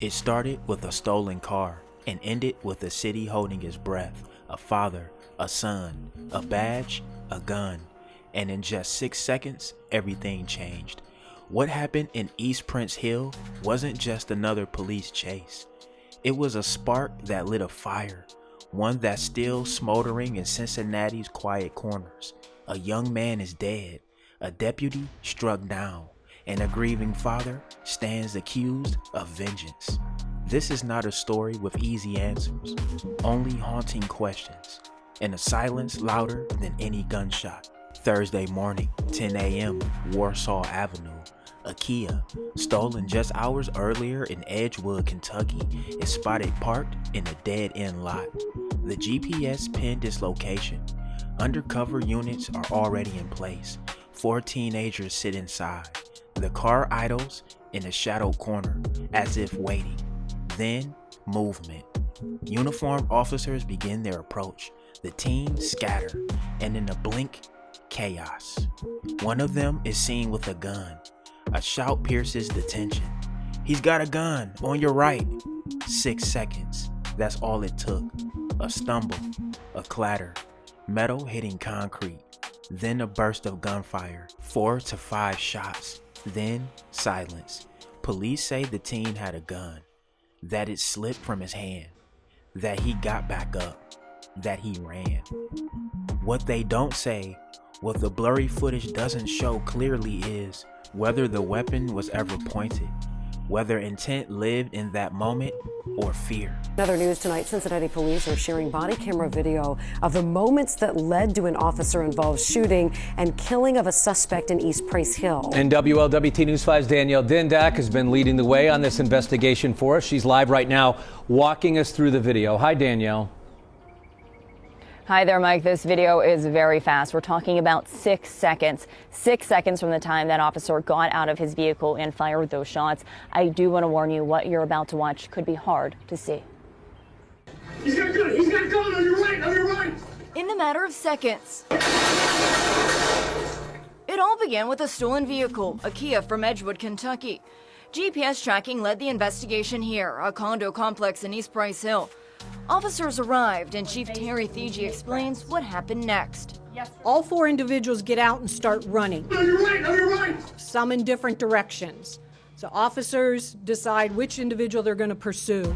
It started with a stolen car and ended with a city holding its breath, a father, a son, a badge, a gun, and in just 6 seconds, everything changed. What happened in East Prince Hill wasn't just another police chase. It was a spark that lit a fire, one that's still smoldering in Cincinnati's quiet corners. A young man is dead, a deputy struck down, and a grieving father stands accused of vengeance. This is not a story with easy answers, only haunting questions, and a silence louder than any gunshot. Thursday morning, 10 a.m., Warsaw Avenue. A Kia, stolen just hours earlier in Edgewood, Kentucky, is spotted parked in a dead-end lot. The GPS pinned its location. Undercover units are already in place. 4 teenagers sit inside. The car idles in a shadowed corner, as if waiting. Then, movement. Uniformed officers begin their approach. The teens scatter, and in a blink, chaos. One of them is seen with a gun. A shout pierces the tension. "He's got a gun, on your right." 6 seconds, that's all it took. A stumble, a clatter, metal hitting concrete, then a burst of gunfire, 4 to 5 shots, then silence. Police say the teen had a gun, that it slipped from his hand, that he got back up, that he ran. What they don't say, what the blurry footage doesn't show clearly is whether the weapon was ever pointed, whether intent lived in that moment or fear. Another news tonight, Cincinnati police are sharing body camera video of the moments that led to an officer-involved shooting and killing of a suspect in East Prince Hill. And WLWT News 5's Danielle Dindak has been leading the way on this investigation for us. She's live right now walking us through the video. Hi, Danielle. Hi there, Mike. This video is very fast. We're talking about 6 seconds. 6 seconds from the time that officer got out of his vehicle and fired those shots. I do want to warn you, what you're about to watch could be hard to see. He's got a gun! He's got a gun! On your right! On your right! In a matter of seconds. It all began with a stolen vehicle, a Kia from Edgewood, Kentucky. GPS tracking led the investigation here, a condo complex in East Prince Hill. Officers arrived, and Chief Terry Thiegy explains what happened next. All 4 individuals get out and start running. On your right! On your right! Some in different directions. So officers decide which individual they're going to pursue.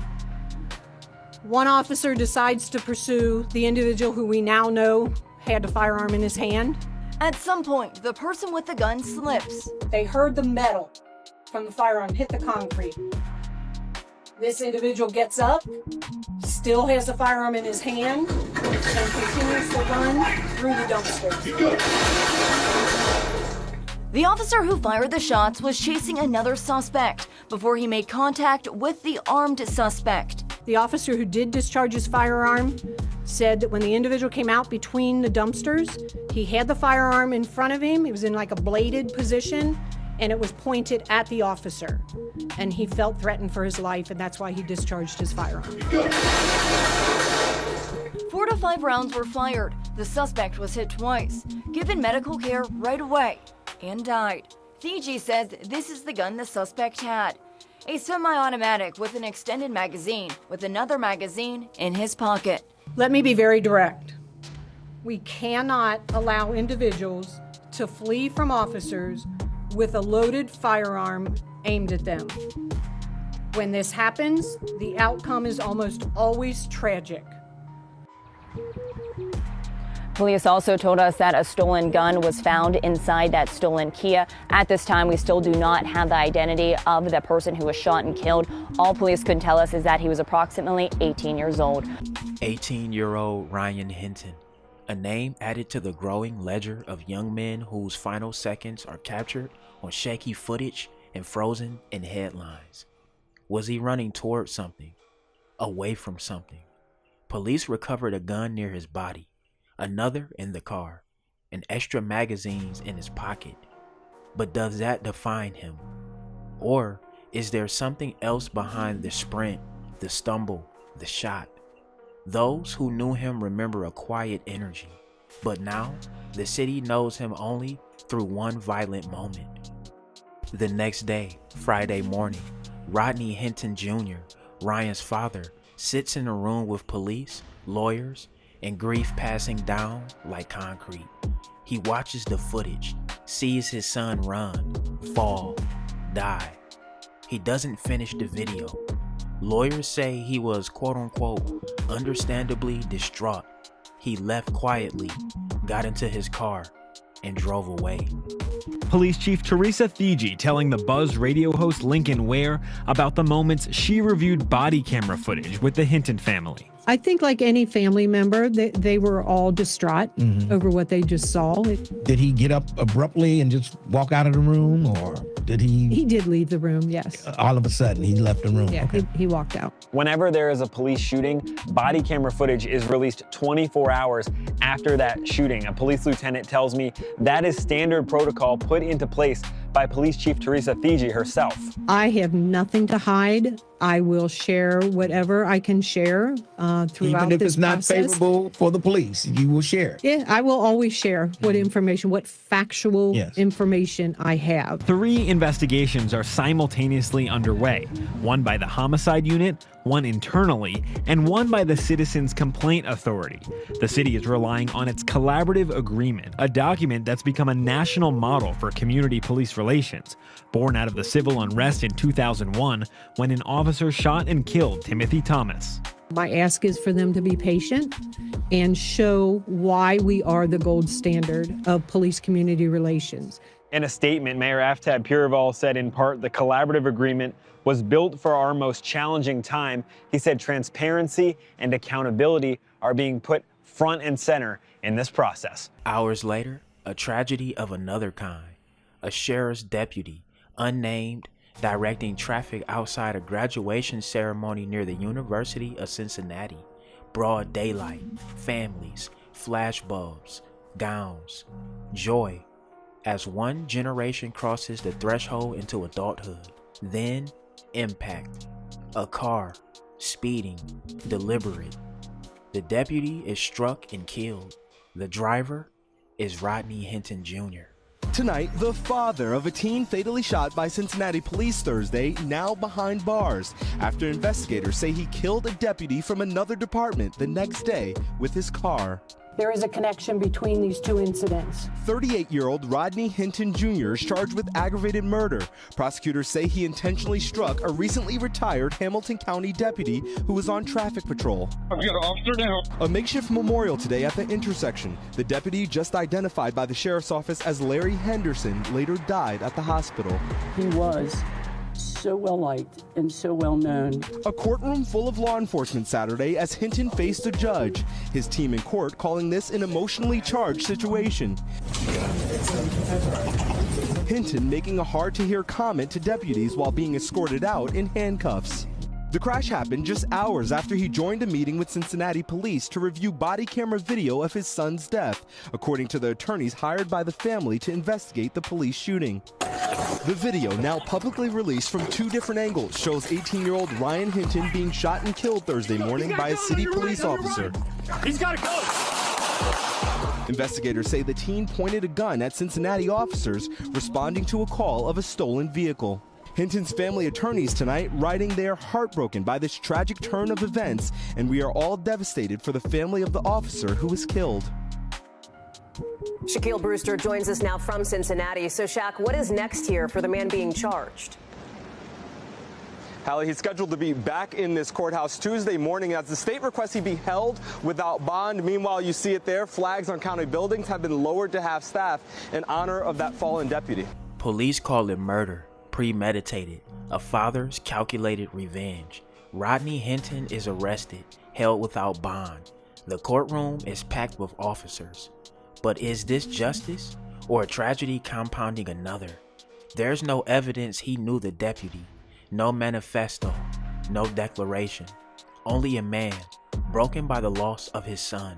One officer decides to pursue the individual who we now know had a firearm in his hand. At some point, the person with the gun slips. They heard the metal from the firearm hit the concrete. This individual gets up, still has the firearm in his hand, and continues to run through the dumpster. The officer who fired the shots was chasing another suspect before he made contact with the armed suspect. The officer who did discharge his firearm said that when the individual came out between the dumpsters, he had the firearm in front of him. It was in like a bladed position, and it was pointed at the officer. And he felt threatened for his life, and that's why he discharged his firearm. 4 to 5 rounds were fired. The suspect was hit twice, given medical care right away, and died. Thiegy says this is the gun the suspect had. A semi-automatic with an extended magazine, with another magazine in his pocket. Let me be very direct. We cannot allow individuals to flee from officers with a loaded firearm aimed at them. When this happens, the outcome is almost always tragic. Police also told us that a stolen gun was found inside that stolen Kia. At this time, we still do not have the identity of the person who was shot and killed. All police could tell us is that he was approximately 18 years old. 18-year-old Ryan Hinton, a name added to the growing ledger of young men whose final seconds are captured on shaky footage and frozen in headlines. Was he running towards something? Away from something? Police recovered a gun near his body, another in the car, and extra magazines in his pocket. But does that define him? Or is there something else behind the sprint, the stumble, the shot? Those who knew him remember a quiet energy, but now the city knows him only through one violent moment. The next day, Friday morning, Rodney Hinton Jr., Ryan's father, sits in a room with police, lawyers, and grief passing down like concrete. He watches the footage, sees his son run, fall, die. He doesn't finish the video. Lawyers say he was quote-unquote understandably distraught. He left quietly, got into his car, and drove away. Police Chief Teresa Thigi telling the Buzz radio host Lincoln Ware about the moments she reviewed body camera footage with the Hinton family. I think like any family member, they were all distraught over what they just saw. Did he get up abruptly and just walk out of the room, or did he? He did leave the room, yes. All of a sudden, he left the room. Yeah, Okay. he walked out. Whenever there is a police shooting, body camera footage is released 24 hours after that shooting. A police lieutenant tells me that is standard protocol put into place by Police Chief Teresa Thigi herself. I have nothing to hide. I will share whatever I can share throughout Even if this it's not process. favorable for the police, you will share. Yeah, I will always share what information, what factual Yes. information I have. 3 investigations are simultaneously underway, one by the homicide unit, one internally, and one by the Citizens Complaint Authority. The city is relying on its collaborative agreement, a document that's become a national model for community police relations, born out of the civil unrest in 2001 when an officer shot and killed Timothy Thomas. My ask is for them to be patient and show why we are the gold standard of police community relations. In a statement, Mayor Aftab Purival said in part the collaborative agreement was built for our most challenging time. He said transparency and accountability are being put front and center in this process. Hours later, a tragedy of another kind. A sheriff's deputy, unnamed, directing traffic outside a graduation ceremony near the University of Cincinnati. Broad daylight, families, flashbulbs, gowns, joy, as one generation crosses the threshold into adulthood. Then, impact. A car, speeding, deliberate. The deputy is struck and killed. The driver is Rodney Hinton Jr. Tonight, the father of a teen fatally shot by Cincinnati police Thursday, now behind bars, after investigators say he killed a deputy from another department the next day with his car. There is a connection between these two incidents. 38-year-old Rodney Hinton Jr. is charged with aggravated murder. Prosecutors say he intentionally struck a recently retired Hamilton County deputy who was on traffic patrol. I've got an officer down. A makeshift memorial today at the intersection. The deputy, just identified by the sheriff's office as Larry Henderson, later died at the hospital. He was so well liked and so well known. A courtroom full of law enforcement Saturday as Hinton faced a judge. His team in court calling this an emotionally charged situation. Hinton making a hard-to-hear comment to deputies while being escorted out in handcuffs. The crash happened just hours after he joined a meeting with Cincinnati police to review body camera video of his son's death, according to the attorneys hired by the family to investigate the police shooting. The video, now publicly released from 2 different angles, shows 18-year-old Ryan Hinton being shot and killed Thursday morning by a city police officer. He's got to go. Investigators say the teen pointed a gun at Cincinnati officers responding to a call of a stolen vehicle. Hinton's family attorneys tonight writing they are heartbroken by this tragic turn of events, and we are all devastated for the family of the officer who was killed. Shaquille Brewster joins us now from Cincinnati. So, Shaq, what is next here for the man being charged? Hallie, he's scheduled to be back in this courthouse Tuesday morning as the state requests he be held without bond. Meanwhile, you see it there. Flags on county buildings have been lowered to half staff in honor of that fallen deputy. Police call it murder, premeditated, a father's calculated revenge. Rodney Hinton is arrested, held without bond. The courtroom is packed with officers. But is this justice or a tragedy compounding another? There's no evidence he knew the deputy, no manifesto, no declaration. Only a man broken by the loss of his son,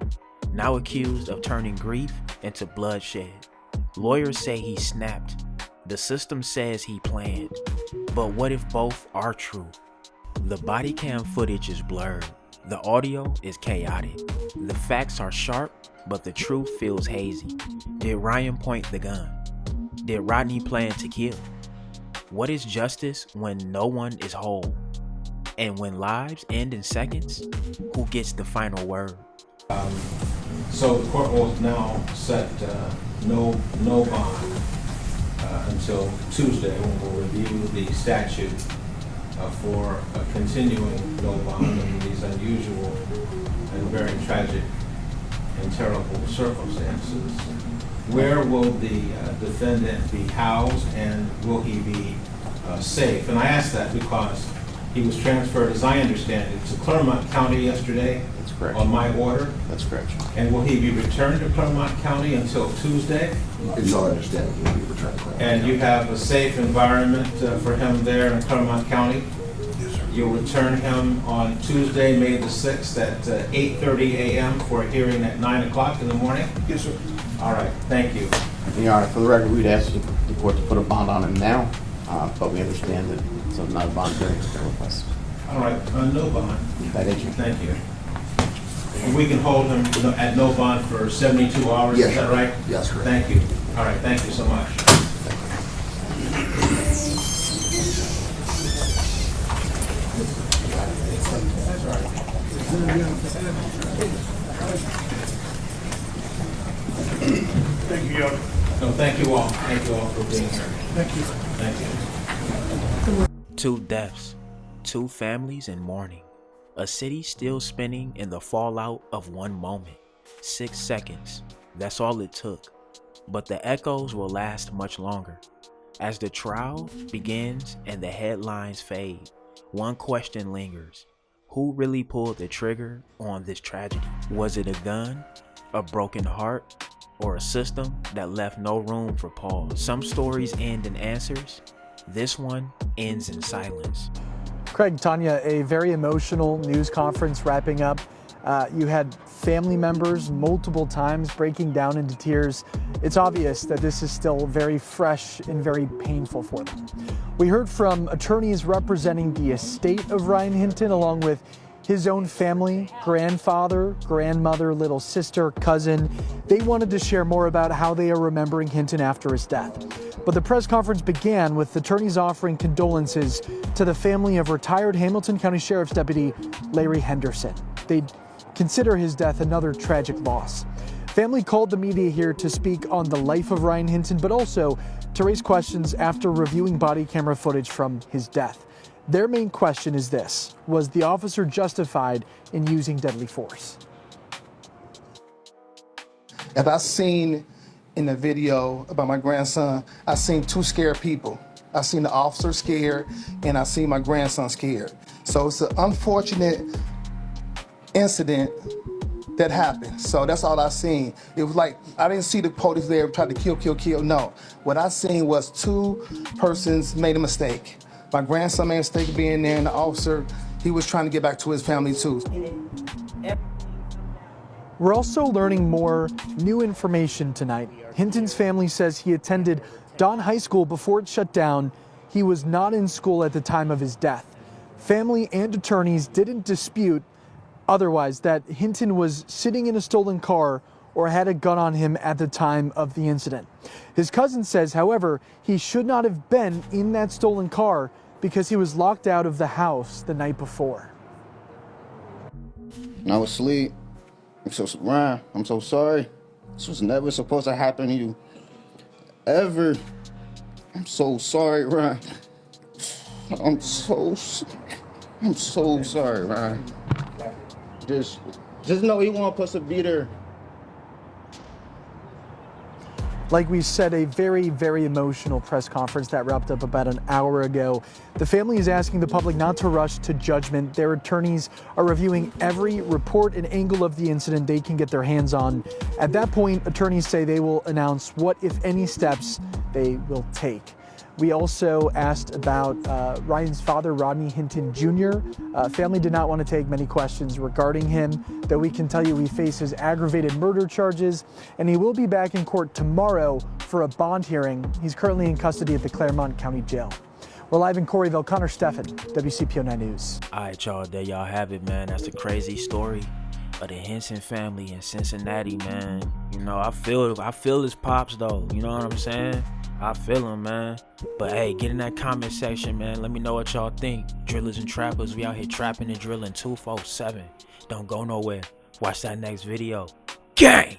now accused of turning grief into bloodshed. Lawyers say he snapped. The system says he planned. But what if both are true? The body cam footage is blurred. The audio is chaotic. The facts are sharp, but the truth feels hazy. Did Ryan point the gun? Did Rodney plan to kill? What is justice when no one is whole? And when lives end in seconds, who gets the final word? So the court will now set no bond until Tuesday, when we'll review the statute for a continuing no bond under these unusual and very tragic and terrible circumstances. Where will the defendant be housed, and will he be safe? And I ask that because he was transferred, as I understand it, to Clermont County yesterday. That's correct. On my order. That's correct. And will he be returned to Clermont County until Tuesday? It's all understanding he'll be returned to Clermont And County. you have a safe environment for him there in Clermont County? Yes, sir. You'll return him on Tuesday, May the 6th at 8:30 a.m. for a hearing at 9 o'clock in the morning? Yes, sir. All right, thank you. Your Honor, for the record, we'd ask the court to put a bond on him now, but we understand that it's not a bond hearing request. All right, no bond. That is you. Thank you. And we can hold him at no bond for 72 hours, Yes, is that sir. right? Yes, correct. Thank you. All right, thank you so much. Thank you, Your Honor. No, thank you all. Thank you all for being here. Thank you. Thank you. 2 deaths, 2 families in mourning, a city still spinning in the fallout of one moment. 6 seconds, that's all it took. But the echoes will last much longer. As the trial begins and the headlines fade, one question lingers. Who really pulled the trigger on this tragedy? Was it a gun, a broken heart, or a system that left no room for pause? Some stories end in answers. This one ends in silence. Craig, Tanya, a very emotional news conference wrapping up. You had family members multiple times breaking down into tears. It's obvious that this is still very fresh and very painful for them. We heard from attorneys representing the estate of Ryan Hinton, along with his own family, grandfather, grandmother, little sister, cousin. They wanted to share more about how they are remembering Hinton after his death. But the press conference began with attorneys offering condolences to the family of retired Hamilton County Sheriff's Deputy Larry Henderson. They consider his death another tragic loss. Family called the media here to speak on the life of Ryan Hinton, but also to raise questions after reviewing body camera footage from his death. Their main question is this: was the officer justified in using deadly force? As I seen in the video about my grandson, I seen 2 scared people. I seen the officer scared, and I seen my grandson scared. So it's an unfortunate incident that happened. So that's all I seen. It was like, I didn't see the police there trying to kill. No. What I seen was 2 persons made a mistake. My grandson made a mistake being there, and the officer, he was trying to get back to his family too. We're also learning more new information tonight. Hinton's family says he attended Don High School before it shut down. He was not in school at the time of his death. Family and attorneys didn't dispute otherwise that Hinton was sitting in a stolen car or had a gun on him at the time of the incident. His cousin says, however, he should not have been in that stolen car because he was locked out of the house the night before. I was asleep. Ryan, I'm so sorry. This was never supposed to happen to you. Ever. I'm so sorry, Ryan. I'm so sorry, Ryan. Just know he won't supposed to be there. Like we said, a very, very emotional press conference that wrapped up about an hour ago. The family is asking the public not to rush to judgment. Their attorneys are reviewing every report and angle of the incident they can get their hands on. At that point, attorneys say they will announce what, if any, steps they will take. We also asked about Ryan's father, Rodney Hinton Jr. Family did not want to take many questions regarding him, though we can tell you he faces aggravated murder charges, and he will be back in court tomorrow for a bond hearing. He's currently in custody at the Claremont County Jail. We're live in Corryville. Connor Steffen, WCPO 9 News. All right, y'all, there y'all have it, man. That's a crazy story. of the Hinton family in Cincinnati, man. You know, I feel his pops though. You know what I'm saying? I feel him, man. But hey, get in that comment section, man. Let me know what y'all think. Drillers and trappers, we out here trapping and drilling 247. Don't go nowhere. Watch that next video. Gang!